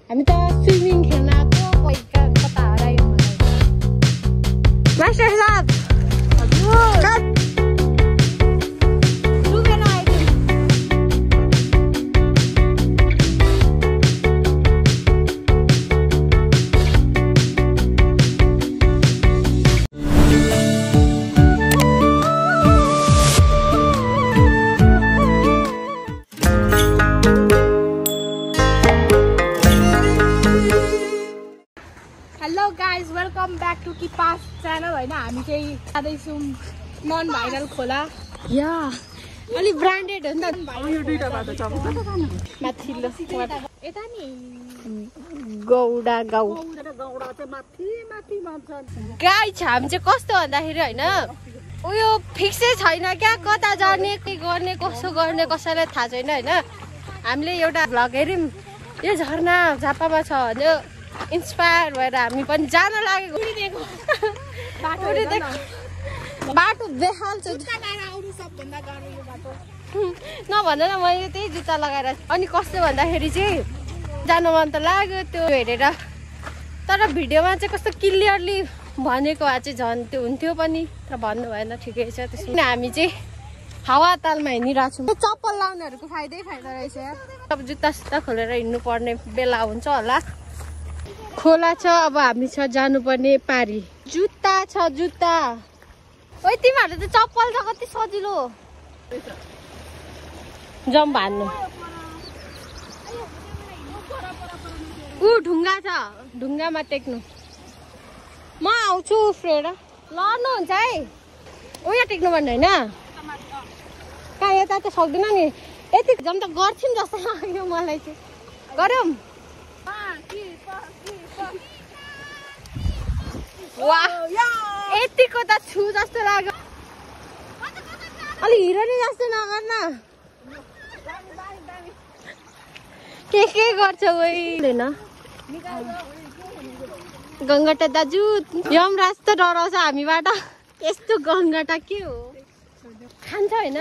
हामी त स्विमिङ खेल्न आएको पैका कता हरायो मास्टर साहब हजुर डुबेर आइदिनु hello guys welcome back to किपास च्यानल होइन हामी चाहिँ जाँदैछौँ नन भाइरल खोला या अलिक ब्रान्डेड हो नि त माथिल्लो यता नि गौडा गाउँ गाइज हामी चाहिँ कस्तो भन्दाखेरि होइन उयो फिक्सै छैन क्या कता जाने के गर्ने कसो गर्ने कसैलाई थाहा छैन होइन हामीले एउटा भ्लग हेऱ्यौँ यो झरना झापामा छ भने इन्सपायर भएर हामी पनि जान लागेको बाटो देखाल्छु नभन न मैले त्यही जुत्ता लगाएर अनि कस्तो भन्दाखेरि चाहिँ जानु मन त लाग्यो त्यो हेरेर तर भिडियोमा चाहिँ कस्तो क्लियरली भनेको भए चाहिँ झन् त्यो हुन्थ्यो पनि तर भन्नु भएन ठिकै छ त्यसमा हामी चाहिँ हावा तालमा हिँडिरहेको छौँ चप्पल लाउनेहरूको फाइदै फाइदा रहेछ अब जुत्ता सुत्ता खोलेर हिँड्नु पर्ने बेला हुन्छ होला खोला छ अब हामी छ जानुपर्ने पारी जुत्ता छ जुत्ता ओइ तिमीहरूले त चप्पल छ कति सजिलो जम भान्नु ऊ ढुङ्गा छ ढुङ्गामा टेक्नु म आउँछु फ्रेड लड्नुहुन्छ है उयो टेक्नु पर्ने होइन कहाँ यता त सक्दैन नि यति जम त गर्छौँ जस्तो लाग्यो मलाई चाहिँ गरौँ यतिको त छु जस्तो लाग्यो अलि हिरोनी जस्तो नगर्न के गर्छ होइन गङ्गाटा दाजु यमराज त डराउँछ हामीबाट यस्तो गङ्गाटा के हो खान्छ होइन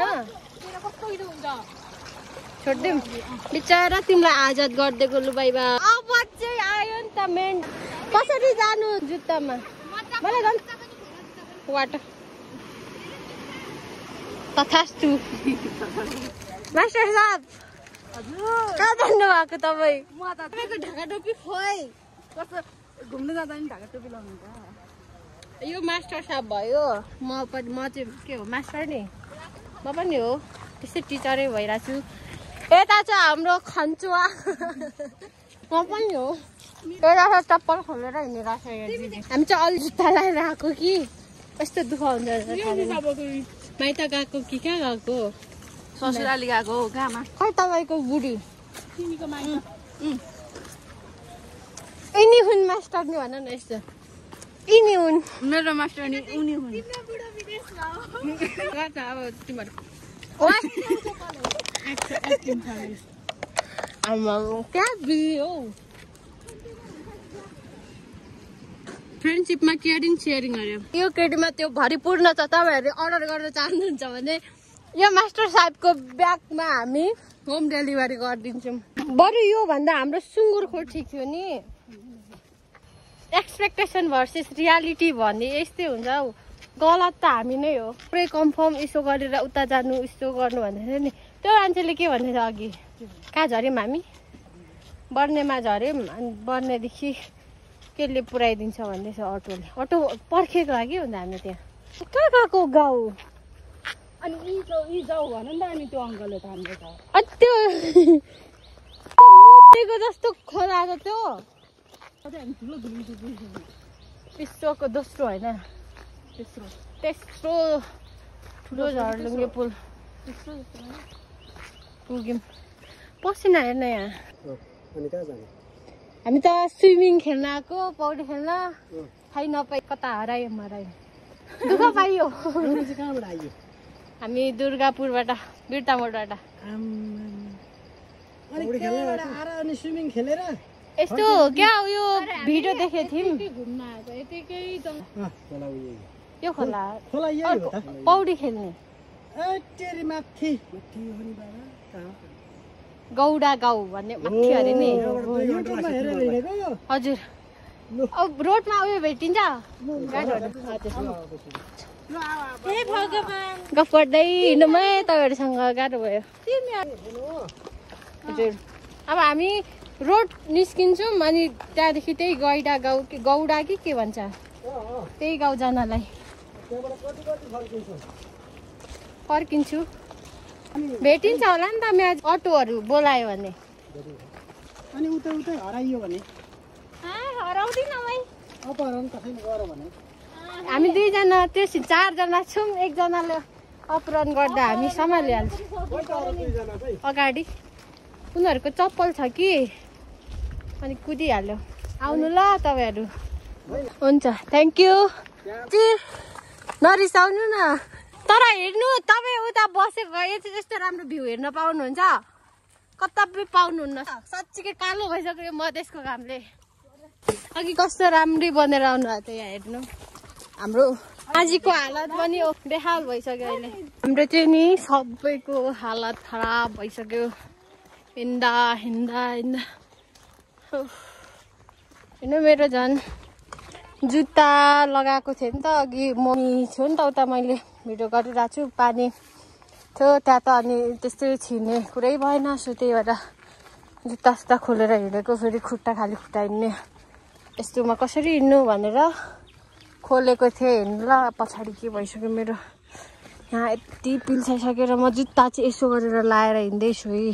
छोडिदिउँ बिचरा तिमीलाई आजाद गरिदिएको लु बाइ बा अब चाहिँ आयो नि त मेन कसरी जानु जुत्तामा मलाई झन् वाटर तथास्तु मास्टर साहब कहाँ जानु भएको तपाईँ तपाईँको ढाका टोपी खोइ कस्तो घुम्नु जाँदा नि ढाका टोपी लाउनु यो मास्टर साहब भयो म चाहिँ के हो मास्टर नि म पनि हो त्यस्तै टिचरै भइरहेको छु यता चाहिँ हाम्रो खन्चुवा म पनि हो यता चप्पल खोलेर हिँडिरहेको छ हामी चाहिँ अलि जुत्ता लगाएर आएको कि यस्तो दुःख हुन्छ माइत गएको कि कहाँ गएको ससुराली गएको कहाँमा खै तपाईँको बुढी यिनी हुन् मास्टर नि भन न यस्तो यिनी हुन् मेरो मास्टर नि उनी हुन् अब तिमीहरू क्या बिजी हो फ्रेन्डसिपमा केयरिङ सेयरिङ गर्यो यो केटीमा त्यो भरिपूर्ण छ तपाईँहरूले अर्डर गर्न चाहनुहुन्छ भने यो मास्टर साहबको ब्यागमा हामी होम डेलिभरी गरिदिन्छौँ बरु यो भन्दा हाम्रो सुँगुरको ठिक थियो नि एक्सपेक्टेसन भर्सेस रियालिटी भन्ने यस्तै हुन्छ हौ गलत त हामी नै हो पुरै कन्फर्म यसो गरेर उता जानु यस्तो गर्नु भन्दैछ नि त्यो मान्छेले के भन्दैछ अघि कहाँ झऱ्यौँ हामी बर्नेमा झऱ्यौँ अनि बर्नेदेखि केले पुऱ्याइदिन्छ भन्दैछ अटोले अटो पर्खेको लागि हुन्छ हामी त्यहाँ कहाँ गएको गाउँ अनि यी जाऊ भन नि त अनि त्यो अङ्कलले त हाम्रो त त्यो जस्तो खोला छ त्यो विश्वको दोस्रो होइन तेस्रो ठुलो झर्लुङ्गे पुल पुग्यौँ पसिना हेर्न यहाँ हामी त स्विमिङ खेल्न आएको पौडी खेल्न थाहै नपाइ कता हरायो दुःख पाइयो हामी दुर्गापुरबाट बिर्तामोडबाट यस्तो क्या उयो भिडियो देखेको थियौँ यो खोला पौडी खेल्ने गौडा गाउँ भन्ने माथि अरे नि हजुर अब रोडमा उयो भेटिन्छ गफ गर्दै हिँड्नुमै तपाईँहरूसँग गाह्रो भयो हजुर अब हामी रोड निस्किन्छौँ अनि त्यहाँदेखि त्यही गौडा कि के भन्छ त्यही गाउँ जानलाई फर्किन्छु भेटिन्छ होला नि त म्याच अटोहरू बोलायो भने अनि उतै हराइयो भने हराउँदिन हामी दुईजना त्यो 4 जना छौँ एकजनाले अपहरण गर्दा हामी सम्हालिहाल्छौँ अगाडि उनीहरूको चप्पल छ कि अनि कुदिहाल्यो आउनु ल तपाईँहरू हुन्छ थ्याङ्क यू नरिसाउनु न तर हेर्नु तपाईँ उता बसेको यस्तो राम्रो भ्यू हेर्न पाउनुहुन्छ कता पनि पाउनुहुन्न साँच्चीकै कालो भइसक्यो मधेसको घामले अघि कस्तो राम्रै बनेर आउनु भएको थियो यहाँ हेर्नु हाम्रो आजीको हालत पनि बेहाल भइसक्यो अहिले हाम्रो चाहिँ नि सबैको हालत खराब भइसक्यो हिँड्दा हेर्नु मेरो झन् जुत्ता लगाएको थिएँ नि त अघि मम्मी छु नि त उता मैले भिडियो गरिरहेको छु पानी थियो त्यहाँ त अनि त्यस्तै छिर्ने कुरै भएन सो त्यही भएर जुत्ता खोलेर हिँडेको फेरि खुट्टा हिँड्ने यस्तोमा कसरी हिँड्नु भनेर खोलेको थिएँ हिँड्नु ल पछाडि के भइसक्यो मेरो यहाँ यति पिल्साइसकेर म जुत्ता चाहिँ यसो गरेर लाएर हिँड्दैछु है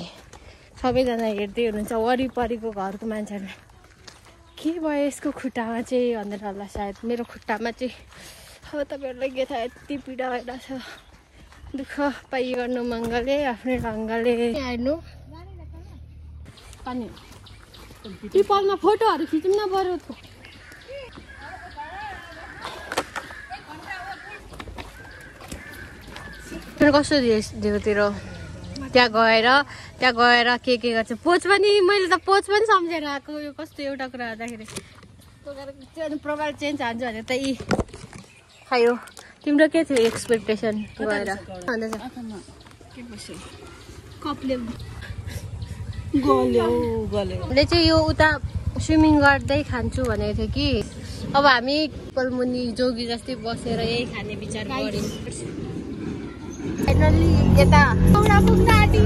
सबैजना हेर्दै हुनुहुन्छ वरिपरिको घरको मान्छेहरूले के भयो यसको खुट्टामा चाहिँ भनेर होला सायद मेरो खुट्टामा चाहिँ अब तपाईँहरूलाई के थाहा यति पीडा भइरहेछ दुःख पाइ गर्नु मङ्गलले आफ्नै ढङ्गले हेर्नु पानी पिपलमा फोटोहरू खिचौँ न बरु कस्तो दिउतिर त्यहाँ गएर के गर्छ पोच पनि मैले त पोच पनि सम्झेर आएको यो कस्तो एउटा कुरा गर्दाखेरि त्यो प्रोफाइल चेन्ज हान्छु भनेर त यी खायो तिम्रो के थियो एक्सपेक्टेसन गएर मैले चाहिँ यो उता स्विमिङ गर्दै खान्छु भनेको थियो कि अब हामी पलमुनि जोगी जस्तै बसेर यही खाने विचार गऱ्यौँ फाइनल्ली यता पुग्न आँट्यो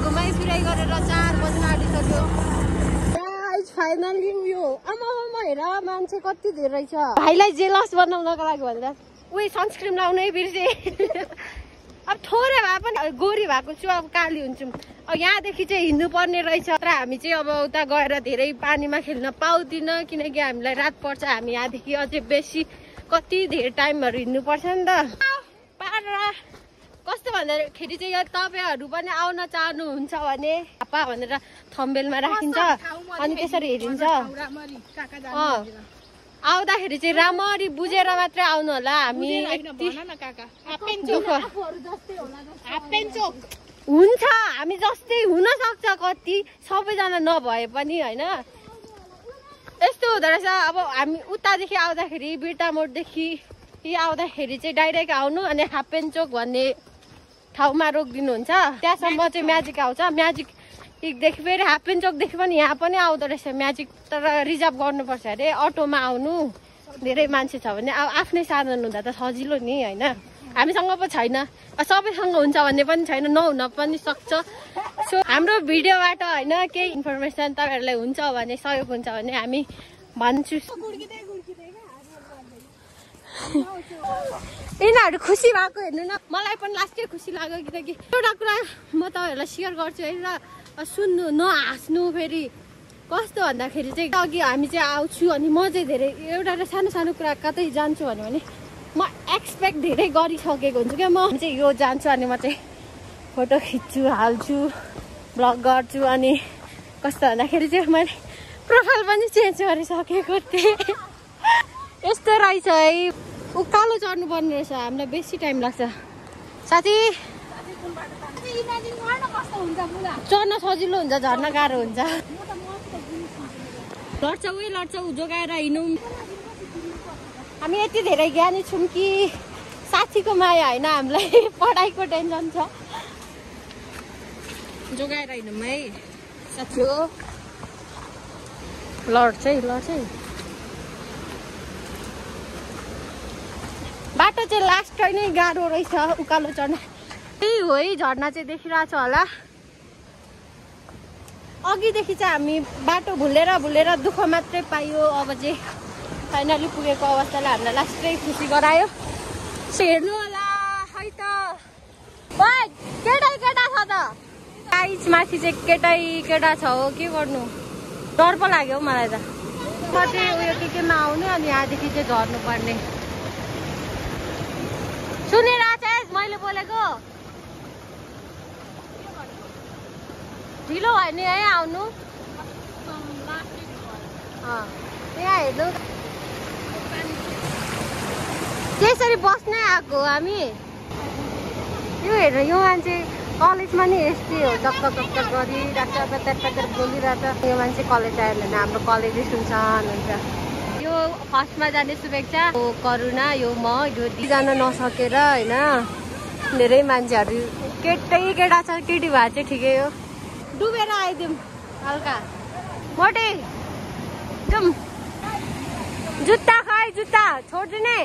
घुमाइफिराइ गरेर 4 बज्न आँटिसक्यो फाइनली उयो आमा हेर मान्छे कति धेरै छ भाइलाई जेलस बनाउनको लागि भनेर उही सनस्क्रिन लाउनै बिर्से अब थोरै भए पनि गोरी भएको छु अब काली हुन्छौँ अब यहाँदेखि चाहिँ हिँड्नु पर्ने रहेछ तर हामी चाहिँ अब उता गएर धेरै पानीमा खेल्न पाउँदिन किनकि हामीलाई रात पर्छ हामी यहाँदेखि अझै बेसी कति धेरै टाइमहरू हिँड्नुपर्छ नि त कस्तो भन्दाखेरि चाहिँ यो तपाईँहरू पनि आउन चाहनुहुन्छ भने पापा भनेर थम्बेलमा राखिन्छ अनि त्यसरी हेरिन्छ आउँदाखेरि चाहिँ राम्ररी बुझेर मात्रै आउनु होला हामी हुन्छ हामी जस्तै हुन सक्छ कति सबैजना नभए पनि होइन यस्तो हुँदो रहेछ अब हामी उतादेखि आउँदाखेरि बिर्ता मोडदेखि आउँदाखेरि चाहिँ डाइरेक्ट आउनु अनि हाप्पेनचोक भन्ने ठाउँमा रोकिदिनुहुन्छ त्यहाँसम्म चाहिँ म्याजिक आउँछ म्याजिकदेखि फेरि हाप्पेनचोकदेखि पनि यहाँ पनि आउँदो रहेछ म्याजिक तर रिजर्भ गर्नुपर्छ अरे अटोमा आउनु धेरै मान्छे छ भने अब आफ्नै साधन हुँदा त सजिलो नि होइन हामीसँग पो छैन सबैसँग हुन्छ भन्ने पनि छैन नहुन पनि सक्छ सो हाम्रो भिडियोबाट होइन केही इन्फर्मेसन तपाईँहरूलाई हुन्छ भने सहयोग हुन्छ भने हामी भन्छु यिनीहरू खुसी भएको हेर्नु न मलाई पनि लास्टै खुसी लाग्यो किनकि एउटा कुरा म तपाईँहरूलाई सेयर गर्छु है र सुन्नु नहाँस्नु फेरि कस्तो भन्दाखेरि चाहिँ अघि हामी चाहिँ आउँछु अनि म चाहिँ धेरै एउटा सानो कुरा कतै जान्छु भने म एक्सपेक्ट धेरै गरिसकेको हुन्छु क्या म चाहिँ यो जान्छु अनि म चाहिँ फोटो खिच्छु हाल्छु ब्लग गर्छु अनि कस्तो भन्दाखेरि चाहिँ मैले प्रोफाइल पनि चेन्ज गरिसकेको थिएँ यस्तो रहेछ है उकालो चढ्नु पर्ने रहेछ हामीलाई बेसी टाइम लाग्छ साथी चढ्न सजिलो हुन्छ झर्न गाह्रो हुन्छ लड्छौ जोगाएर हिँडौँ हामी यति धेरै ज्ञानी छौँ कि साथीको माया होइन हामीलाई पढाइको टेन्सन छ जोगाएर हिँडौँ है साथी हो लड्छ है बाटो चाहिँ लास्ट नै गाह्रो रहेछ उकालो चढ्न त्यही हो है झर्ना चाहिँ देखिरहेको छ होला अघिदेखि चाहिँ हामी बाटो भुलेर दुःख मात्रै पाइयो अब चाहिँ फाइनली पुगेको अवस्थाले हामीलाई लास्टै खुसी गरायो हेर्नु होला है त केटा छ त गाइस माथि चाहिँ केटा छ हो के गर्नु डर पो लाग्यो हौ मलाई त म चाहिँ उयो केमा आउने अनि यहाँदेखि चाहिँ झर्नु पर्ने सुनेर चाहिँ मैले बोलेको ढिलो भयो नि है आउनु यहाँ हेर्नु त्यसरी बस्नै आएको हामी यो हेर्नु यो मान्छे कलेजमा नि यस्तै हो टक्क गरिरहेको छ प्याटर बोलिरहेको छ यो मान्छे कलेज आयो भने हाम्रो कलेजै सुनसान हुन्छ यो फर्स्टमा जाने शुभेच्छा हो करुणा यो म यो जान नसकेर होइन धेरै मान्छेहरू केटा छ केटी भए चाहिँ ठिकै हो डुबेर आइदिउँ हल्का मोटे जाउँ जुत्ता छोडिदिने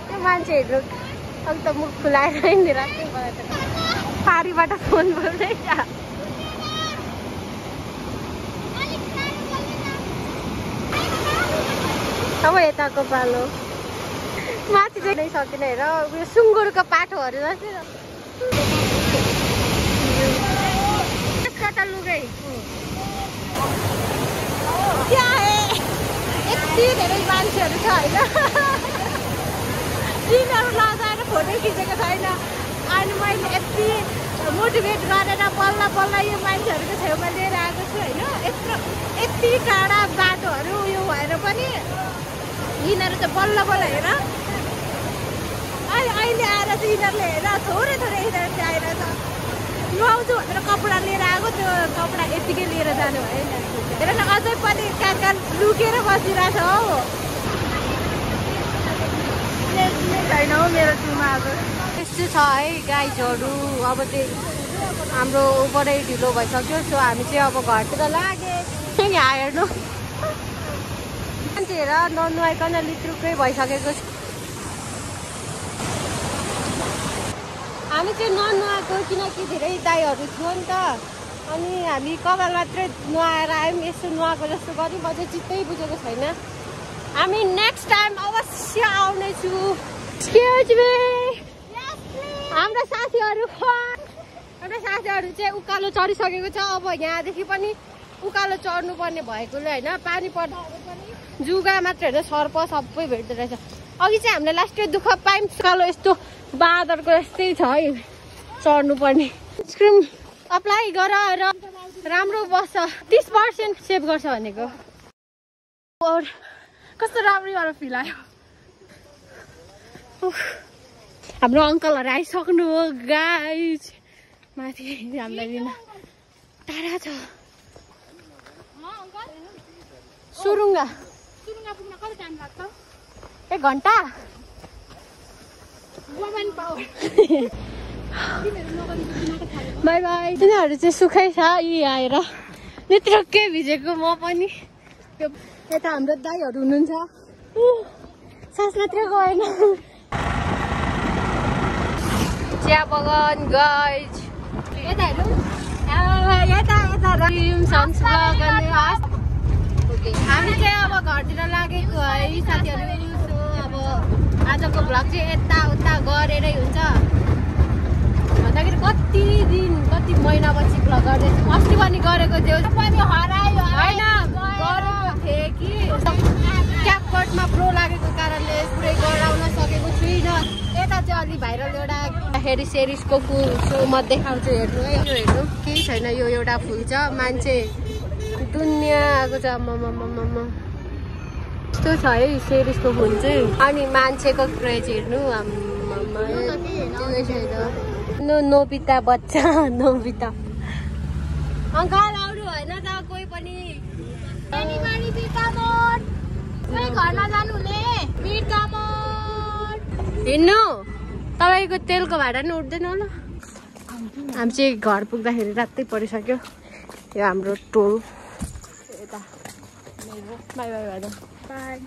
त्यो मान्छेहरू अब त मुख खुलाएर हिँडिरहेको भयो त पारीबाट फोन बोल्दैछ अब यताको पालो माथि चाहिँ सकिन हेर उयो सुँगुरको पाठोहरू जस्तै कता लुगै यति धेरै मान्छेहरू छ होइन तिनीहरू लगाएर फोटो खिचेको छैन अनि मैले यति मोटिभेट गरेर बल्ल यो मान्छेहरूको छेउमा लिएर आएको छु होइन यति टाढा बाटोहरू उयो भएर पनि यिनीहरू चाहिँ बल्ल हेर अहिले आएर चाहिँ यिनीहरूले हेर थोरै यिनीहरू चाहिँ आएर छ नुहाउँछु भनेर कपडा लिएर आएको त्यो कपडा यतिकै लिएर जानु भयो हेर न अझै पनि कहाँ लुकेर बसिरहेछ हौ छैन हौ मेरो छुमा अब यस्तो छ है गाइजहरू अब चाहिँ हाम्रो ओभरै ढिलो भइसक्यो सो हामी चाहिँ अब घरतिर लागे यहाँ हेर्नु मान्छे हेर ननुहाइकन लित्रुकै भइसकेको छ हामी चाहिँ ननुहाएको किनकि धेरै दाइहरू थियो नि त अनि हामी कपाल मात्रै नुहाएर आयौँ यस्तो नुहाएको जस्तो गऱ्यौँ म चाहिँ चित्तै बुझेको छैन हामी नेक्स्ट टाइम अवश्य आउनेछु हाम्रो साथीहरू चाहिँ उकालो चढिसकेको छ अब यहाँदेखि पनि उकालो चढ्नु पर्ने भएकोले होइन पानी पर्दा जुगा मात्र होइन सर्प सबै भेट्दो रहेछ अघि चाहिँ हामीले लास्टै दुःख पायौँ उकालो यस्तो बाँदरको यस्तै छ है चढ्नु पर्ने सनस्क्रिन अप्लाई गर र राम्रो बस्छ 30% सेभ गर्छ भनेको कस्तो राम्रो फिल आयो हाम्रो अङ्कलहरू आइसक्नु हो गाइज माथि हामीलाई दिन टाढा छ सुरुङ्गा पुग्न कति टाइम लाग्छ 1 घन्टा बाई बाई तिनीहरू चाहिँ सुखै छ यी आएर नेत्रक्कै भिजेको म पनि यता हाम्रो दाइहरू हुनुहुन्छ सास मात्रै गएन चिया बगान गाइज यता हेर्नु यता हामी चाहिँ अब घरतिर लागेको है साथीहरू अब आजको भ्लग चाहिँ यता गरेरै हुन्छ भन्दाखेरि कति महिनापछि भ्लग गर्दैछु अस्ति पनि गरेको थियो पनि हरायो होइन गरेको थिएँ कि क्यापकटमा प्रो लागेको कारणले पुरै गराउन सकेको छुइनँ यता चाहिँ अलि भाइरल एउटा हेरिसेरिसको फुल सो म देखाउँछु हेर्नु है यो हेर्नु केही छैन यो एउटा फुल छ मान्छे दुनियाँ आएको छ यस्तो छ है सेरिसको फुल चाहिँ अनि मान्छेको क्रेज हेर्नु नोबिता बच्चा नोबिता अङ्कल आउनु होइन त कोही पनि घरमा जानुहुने हिँड्नु तपाईँको तेलको भाडा नि उठ्दैन होला हामी चाहिँ घर पुग्दाखेरि रातै परिसक्यो यो हाम्रो टोल यता बाई बाई भाइ